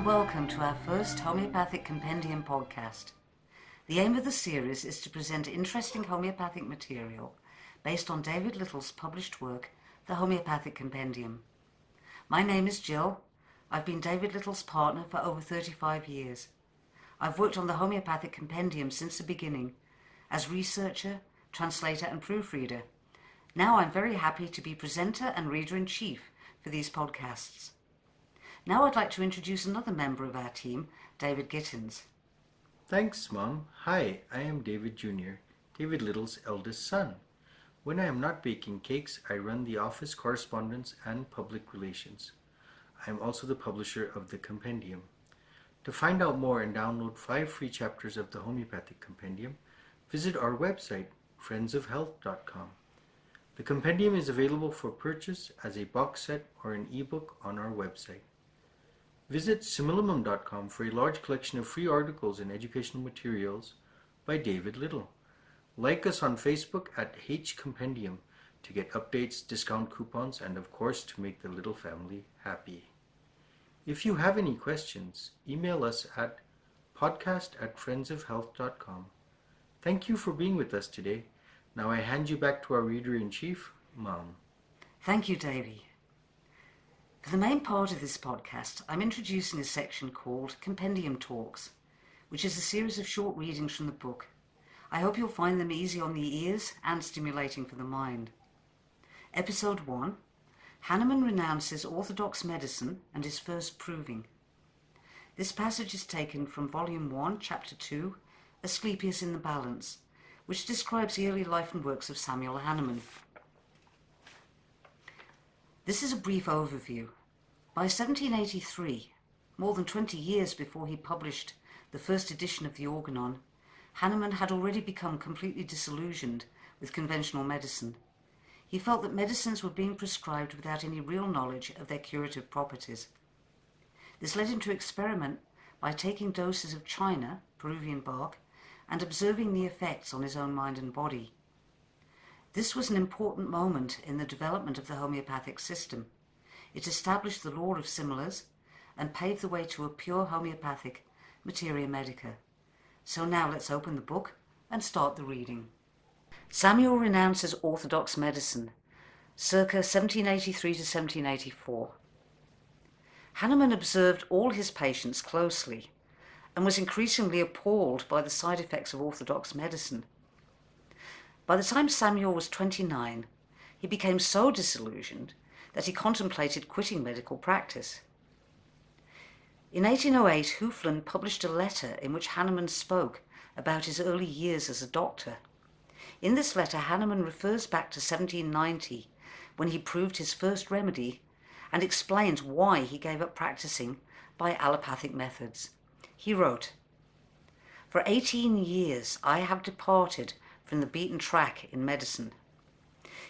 and welcome to our first Homeopathic Compendium podcast. The aim of the series is to present interesting homeopathic material based on David Little's published work, the Homeopathic Compendium. My name is Jill. I've been David Little's partner for over 35 years. I've worked on the Homeopathic Compendium since the beginning as researcher, translator and proofreader. Now I'm very happy to be presenter and reader-in-chief for these podcasts. Now I'd like to introduce another member of our team, David Gittins. Thanks, Mom. Hi, I am David Jr., David Little's eldest son. When I am not baking cakes, I run the office correspondence and public relations. I am also the publisher of the Compendium. To find out more and download 5 free chapters of the Homeopathic Compendium, visit our website, friendsofhealth.com. The Compendium is available for purchase as a box set or an ebook on our website. Visit simillimum.com for a large collection of free articles and educational materials by David Little. Like us on Facebook at HCompendium to get updates, discount coupons, and of course to make the Little family happy. If you have any questions, email us at podcast@friendsofhealth.com. Thank you for being with us today. Now I hand you back to our Reader-in-Chief, Mom. Thank you, Davey. For the main part of this podcast, I'm introducing a section called Compendium Talks, which is a series of short readings from the book. I hope you'll find them easy on the ears and stimulating for the mind. Episode 1, Hahnemann renounces Orthodox medicine and his first proving. This passage is taken from Volume 1, Chapter 2, Asclepius in the Balance, which describes the early life and works of Samuel Hahnemann. This is a brief overview. By 1783, more than 20 years before he published the first edition of the Organon, Hahnemann had already become completely disillusioned with conventional medicine. He felt that medicines were being prescribed without any real knowledge of their curative properties. This led him to experiment by taking doses of China, Peruvian bark, and observing the effects on his own mind and body. This was an important moment in the development of the homeopathic system. It established the law of similars and paved the way to a pure homeopathic materia medica. So now let's open the book and start the reading. Samuel renounces Orthodox medicine, circa 1783 to 1784. Hahnemann observed all his patients closely and was increasingly appalled by the side effects of Orthodox medicine. By the time Samuel was 29, he became so disillusioned that he contemplated quitting medical practice. In 1808, Hoeflin published a letter in which Hahnemann spoke about his early years as a doctor. In this letter, Hahnemann refers back to 1790, when he proved his first remedy, and explains why he gave up practicing by allopathic methods. He wrote, "For 18 years I have departed from the beaten track in medicine.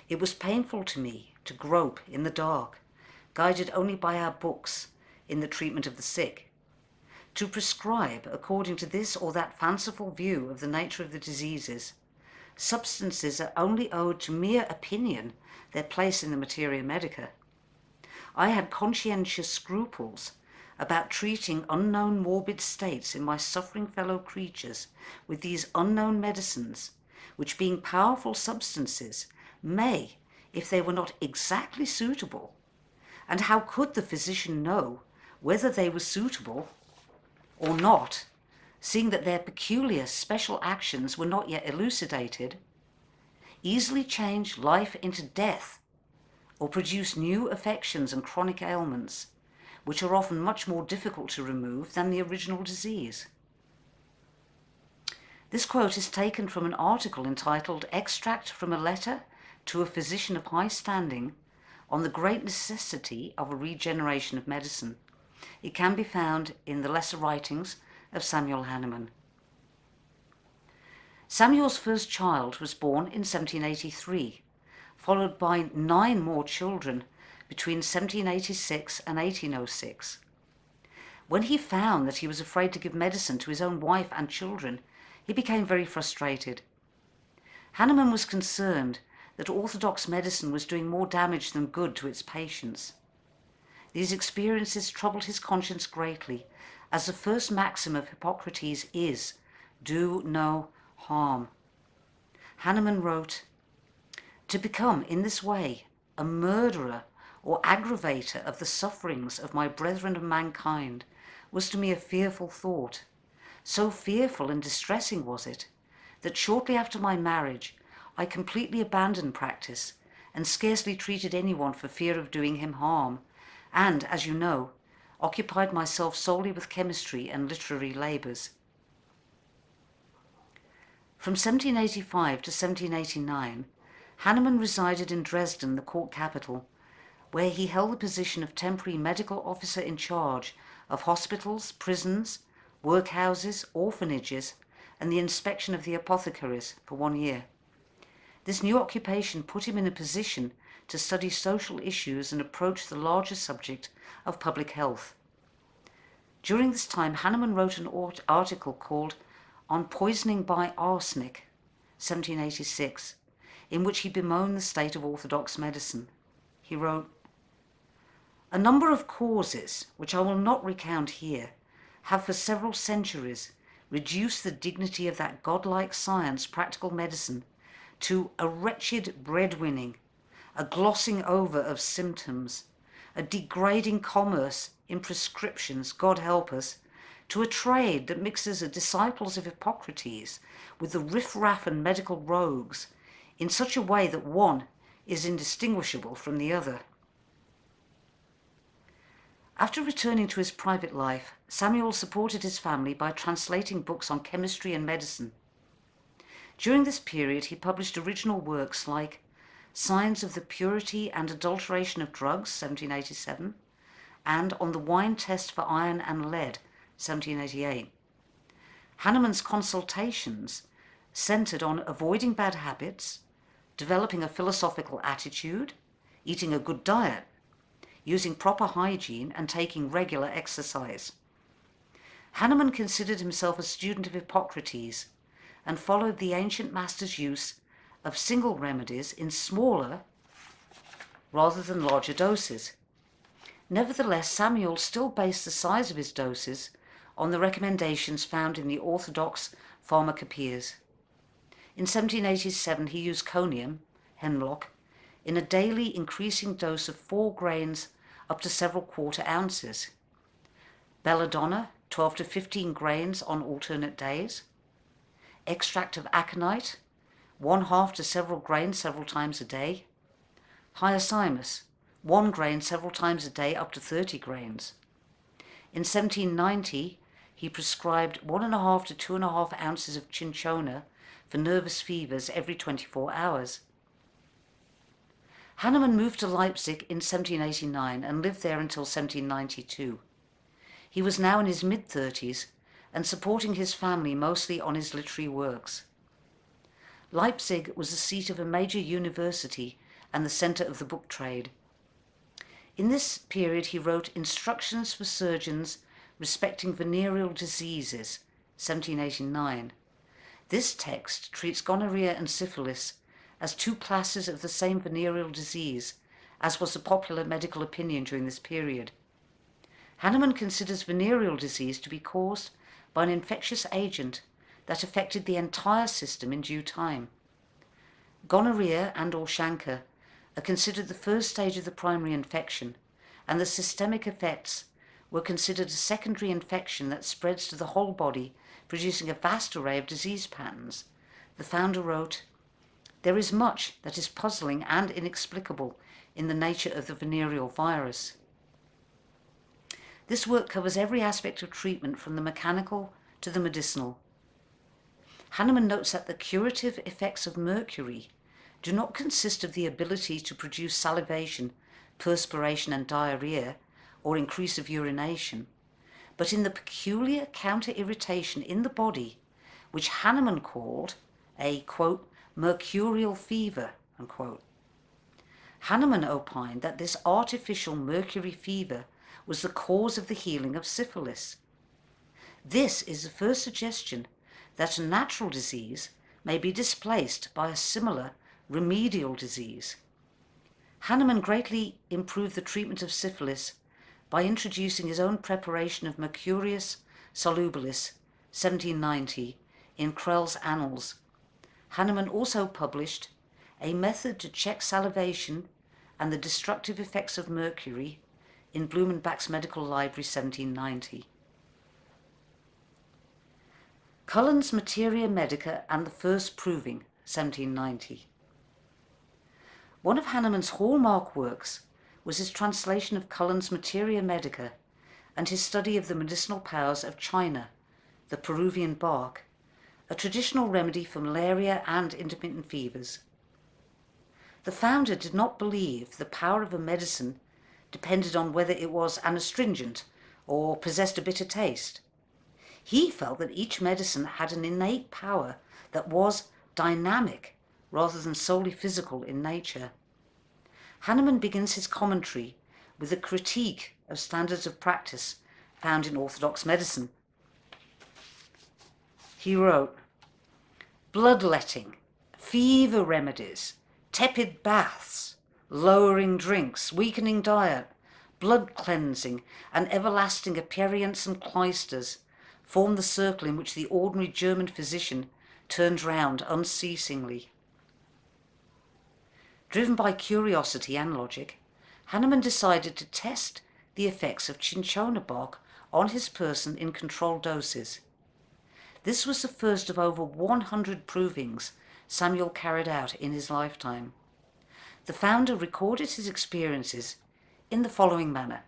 It was painful to me to grope in the dark, guided only by our books in the treatment of the sick, to prescribe according to this or that fanciful view of the nature of the diseases. Substances are only owed to mere opinion their place in the materia medica. I had conscientious scruples about treating unknown morbid states in my suffering fellow creatures with these unknown medicines, which being powerful substances may, if they were not exactly suitable, and how could the physician know whether they were suitable or not, seeing that their peculiar special actions were not yet elucidated, easily change life into death, or produce new affections and chronic ailments, which are often much more difficult to remove than the original disease." This quote is taken from an article entitled "Extract from a Letter to a Physician of High Standing on the Great Necessity of a Regeneration of Medicine." It can be found in the lesser writings of Samuel Hahnemann. Samuel's first child was born in 1783, followed by 9 more children between 1786 and 1806. When he found that he was afraid to give medicine to his own wife and children, he became very frustrated. Hahnemann was concerned that Orthodox medicine was doing more damage than good to its patients. These experiences troubled his conscience greatly, as the first maxim of Hippocrates is, do no harm. Hahnemann wrote, "To become, in this way, a murderer or aggravator of the sufferings of my brethren of mankind was to me a fearful thought. So fearful and distressing was it, that shortly after my marriage I completely abandoned practice and scarcely treated anyone for fear of doing him harm, and, as you know, occupied myself solely with chemistry and literary labours." From 1785 to 1789, Hahnemann resided in Dresden, the court capital, where he held the position of temporary medical officer in charge of hospitals, prisons, workhouses, orphanages, and the inspection of the apothecaries for 1 year. This new occupation put him in a position to study social issues and approach the larger subject of public health. During this time, Hahnemann wrote an article called On Poisoning by Arsenic, 1786, in which he bemoaned the state of Orthodox medicine. He wrote, "A number of causes, which I will not recount here, have for several centuries reduced the dignity of that godlike science, practical medicine, to a wretched breadwinning, a glossing over of symptoms, a degrading commerce in prescriptions, God help us, to a trade that mixes the disciples of Hippocrates with the riff-raff and medical rogues in such a way that one is indistinguishable from the other." After returning to his private life, Samuel supported his family by translating books on chemistry and medicine. During this period, he published original works like Signs of the Purity and Adulteration of Drugs, 1787, and On the Wine Test for Iron and Lead, 1788. Hahnemann's consultations centered on avoiding bad habits, developing a philosophical attitude, eating a good diet, using proper hygiene, and taking regular exercise. Hahnemann considered himself a student of Hippocrates and followed the ancient master's use of single remedies in smaller rather than larger doses. Nevertheless, Samuel still based the size of his doses on the recommendations found in the Orthodox pharmacopoeias. In 1787, he used conium, hemlock, in a daily increasing dose of 4 grains up to several quarter ounces. Belladonna, 12 to 15 grains on alternate days. Extract of aconite, 1/2 to several grains several times a day. Hyoscyamus, 1 grain several times a day up to 30 grains. In 1790, he prescribed 1.5 to 2.5 ounces of cinchona for nervous fevers every 24 hours. Hahnemann moved to Leipzig in 1789 and lived there until 1792. He was now in his mid-30s and supporting his family mostly on his literary works. Leipzig was the seat of a major university and the center of the book trade. In this period, he wrote Instructions for Surgeons Respecting Venereal Diseases, 1789. This text treats gonorrhea and syphilis as 2 classes of the same venereal disease, as was the popular medical opinion during this period. Hahnemann considers venereal disease to be caused by an infectious agent that affected the entire system in due time. Gonorrhea and or chancre are considered the first stage of the primary infection, and the systemic effects were considered a secondary infection that spreads to the whole body, producing a vast array of disease patterns. The founder wrote, "There is much that is puzzling and inexplicable in the nature of the venereal virus." This work covers every aspect of treatment from the mechanical to the medicinal. Hahnemann notes that the curative effects of mercury do not consist of the ability to produce salivation, perspiration and diarrhea, or increase of urination, but in the peculiar counter-irritation in the body, which Hahnemann called a, quote, mercurial fever, unquote. Hahnemann opined that this artificial mercury fever was the cause of the healing of syphilis. This is the first suggestion that a natural disease may be displaced by a similar remedial disease. Hahnemann greatly improved the treatment of syphilis by introducing his own preparation of Mercurius solubilis, 1790, in Krell's Annals. Hahnemann also published A Method to Check Salivation and the Destructive Effects of Mercury in Blumenbach's Medical Library, 1790. Cullen's Materia Medica and the First Proving, 1790. One of Hahnemann's hallmark works was his translation of Cullen's Materia Medica and his study of the medicinal powers of China, the Peruvian bark, a traditional remedy for malaria and intermittent fevers. The founder did not believe the power of a medicine depended on whether it was an astringent or possessed a bitter taste. He felt that each medicine had an innate power that was dynamic rather than solely physical in nature. Hahnemann begins his commentary with a critique of standards of practice found in Orthodox medicine. He wrote, bloodletting, fever remedies, tepid baths, lowering drinks, weakening diet, blood cleansing, and everlasting aperients and clysters form the circle in which the ordinary German physician turns round unceasingly. Driven by curiosity and logic, Hahnemann decided to test the effects of cinchona bark on his person in controlled doses. This was the first of over 100 provings Samuel carried out in his lifetime. The founder recorded his experiences in the following manner.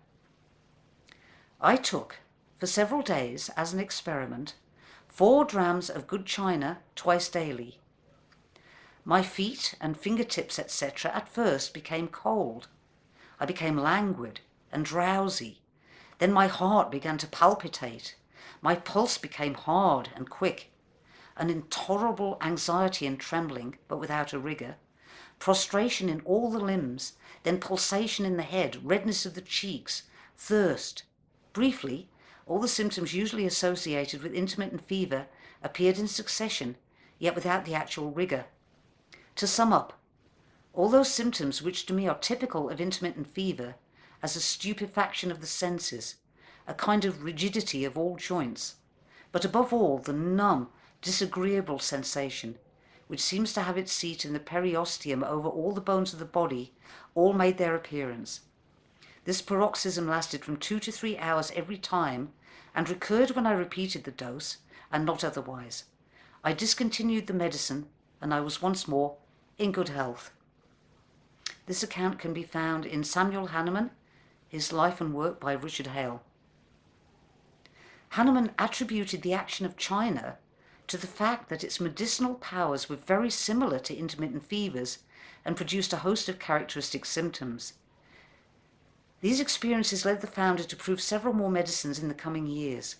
I took, for several days as an experiment, 4 drams of good china twice daily. My feet and fingertips, etc., at first became cold. I became languid and drowsy. Then my heart began to palpitate. My pulse became hard and quick. An intolerable anxiety and trembling, but without a rigour. Prostration in all the limbs, then pulsation in the head, redness of the cheeks, thirst. Briefly, all the symptoms usually associated with intermittent fever appeared in succession, yet without the actual rigour. To sum up, all those symptoms which to me are typical of intermittent fever, as a stupefaction of the senses, a kind of rigidity of all joints, but above all the numb, disagreeable sensation, which seems to have its seat in the periosteum over all the bones of the body, all made their appearance. This paroxysm lasted from 2 to 3 hours every time, and recurred when I repeated the dose, and not otherwise. I discontinued the medicine, and I was once more in good health. This account can be found in Samuel Hahnemann, his Life and Work by Richard Hale. Hahnemann attributed the action of China to the fact that its medicinal powers were very similar to intermittent fevers and produced a host of characteristic symptoms. These experiences led the founder to prove several more medicines in the coming years.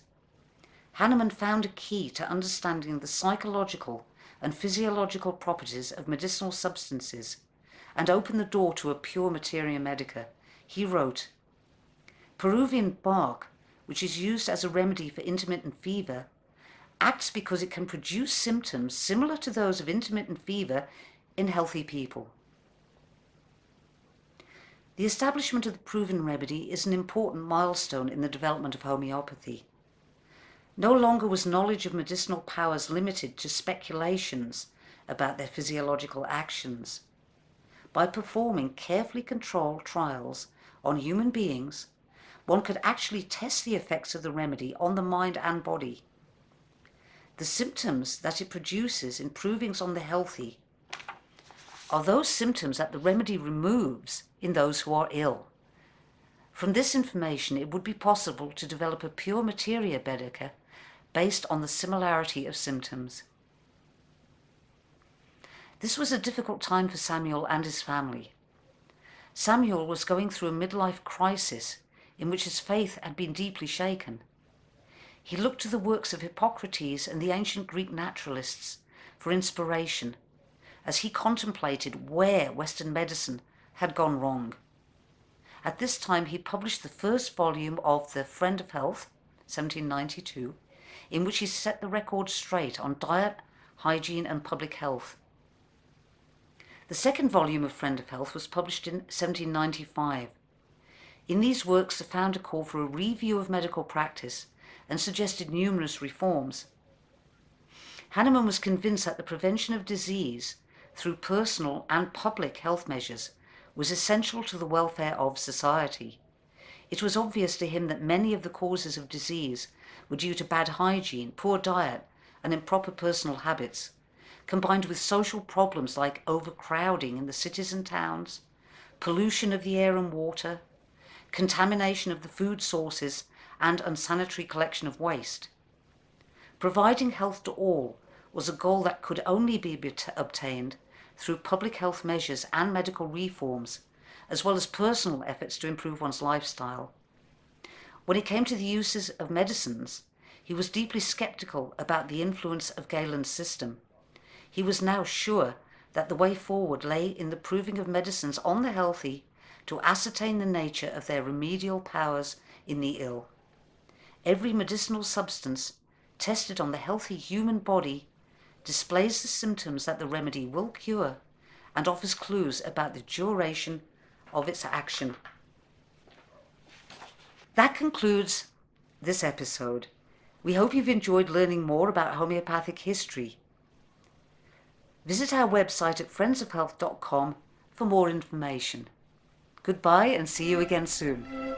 Hahnemann found a key to understanding the psychological and physiological properties of medicinal substances and opened the door to a pure materia medica. He wrote, Peruvian bark, which is used as a remedy for intermittent fever, acts because it can produce symptoms similar to those of intermittent fever in healthy people. The establishment of the proven remedy is an important milestone in the development of homeopathy. No longer was knowledge of medicinal powers limited to speculations about their physiological actions. By performing carefully controlled trials on human beings, one could actually test the effects of the remedy on the mind and body. The symptoms that it produces in provings on the healthy are those symptoms that the remedy removes in those who are ill. From this information, it would be possible to develop a pure materia medica based on the similarity of symptoms. This was a difficult time for Samuel and his family. Samuel was going through a midlife crisis in which his faith had been deeply shaken. He looked to the works of Hippocrates and the ancient Greek naturalists for inspiration as he contemplated where Western medicine had gone wrong. At this time, he published the first volume of The Friend of Health, 1792, in which he set the record straight on diet, hygiene, and public health. The second volume of Friend of Health was published in 1795. In these works, the founder called for a review of medical practice and suggested numerous reforms. Hahnemann was convinced that the prevention of disease through personal and public health measures was essential to the welfare of society. It was obvious to him that many of the causes of disease were due to bad hygiene, poor diet, and improper personal habits, combined with social problems like overcrowding in the cities and towns, pollution of the air and water, contamination of the food sources, and unsanitary collection of waste. Providing health to all was a goal that could only be obtained through public health measures and medical reforms, as well as personal efforts to improve one's lifestyle. When it came to the uses of medicines, he was deeply skeptical about the influence of Galen's system. He was now sure that the way forward lay in the proving of medicines on the healthy to ascertain the nature of their remedial powers in the ill. Every medicinal substance tested on the healthy human body displays the symptoms that the remedy will cure and offers clues about the duration of its action. That concludes this episode. We hope you've enjoyed learning more about homeopathic history. Visit our website at friendsofhealth.com for more information. Goodbye and see you again soon.